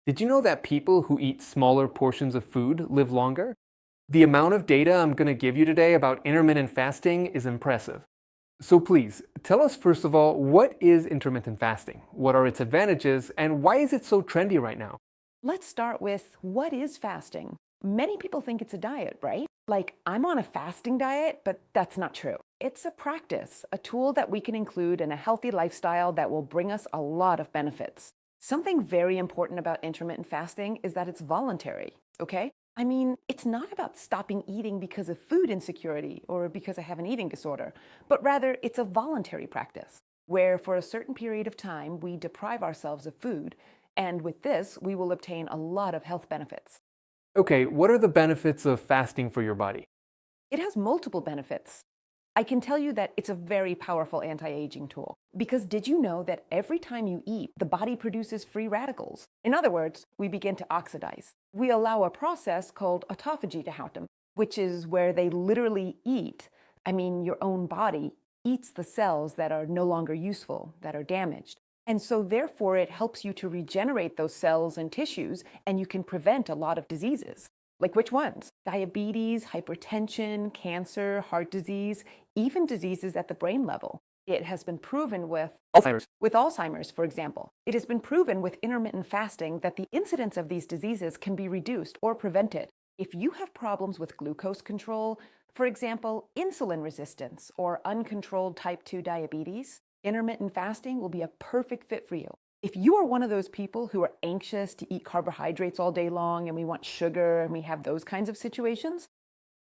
Did you know that people who eat smaller portions of food live longer? The amount of data I'm going to give you today about intermittent fasting is impressive. So please, tell us first of all, what is intermittent fasting? What are its advantages, and why is it so trendy right now? Let's start with what is fasting? Many people think it's a diet, right? Like, I'm on a fasting diet, but that's not true. It's a practice, a tool that we can include in a healthy lifestyle that will bring us a lot of benefits. Something very important about intermittent fasting is that it's voluntary, okay? I mean, it's not about stopping eating because of food insecurity or because I have an eating disorder, but rather it's a voluntary practice where for a certain period of time we deprive ourselves of food, and with this, we will obtain a lot of health benefits. Okay, what are the benefits of fasting for your body? It has multiple benefits. I can tell you that it's a very powerful anti aging tool. Because did you know that every time you eat, the body produces free radicals? In other words, we begin to oxidize. We allow a process called autophagy to happen, which is where they literally eat. I mean, your own body eats the cells that are no longer useful, that are damaged. And so, therefore, it helps you to regenerate those cells and tissues, and you can prevent a lot of diseases. Like which ones? Diabetes, hypertension, cancer, heart disease, even diseases at the brain level. It has been proven Alzheimer's. with Alzheimer's, for example. It has been proven with intermittent fasting that the incidence of these diseases can be reduced or prevented. If you have problems with glucose control, for example, insulin resistance or uncontrolled type 2 diabetes, intermittent fasting will be a perfect fit for you. If you are one of those people who are anxious to eat carbohydrates all day long and we want sugar and we have those kinds of situations,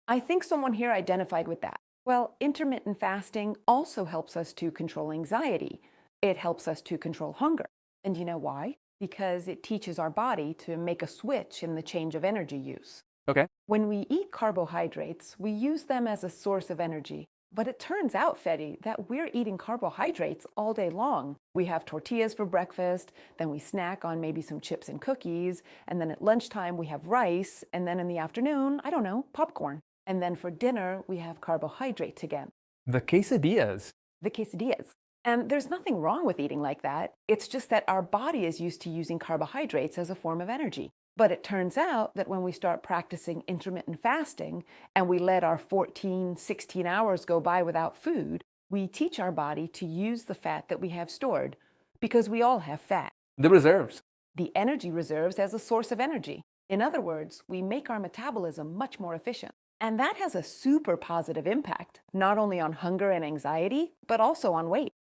I think someone here identified with that. Well, intermittent fasting also helps us to control anxiety. It helps us to control hunger. And you know why? Because it teaches our body to make a switch in the change of energy use. Okay. When we eat carbohydrates, we use them as a source of energy. But it turns out, Fetty, that we're eating carbohydrates all day long. We have tortillas for breakfast, then we snack on maybe some chips and cookies, and then at lunchtime we have rice, and then in the afternoon, I don't know, popcorn. And then for dinner, we have carbohydrates again, The quesadillas. the quesadillas. And there's nothing wrong with eating like that. It's just that our body is used to using carbohydrates as a form of energy. But it turns out that when we start practicing intermittent fasting and we let our 14, 16 hours go by without food, we teach our body to use the fat that we have stored because we all have fat. The reserves. The energy reserves as a source of energy. In other words, we make our metabolism much more efficient. And that has a super positive impact, not only on hunger and anxiety, but also on weight.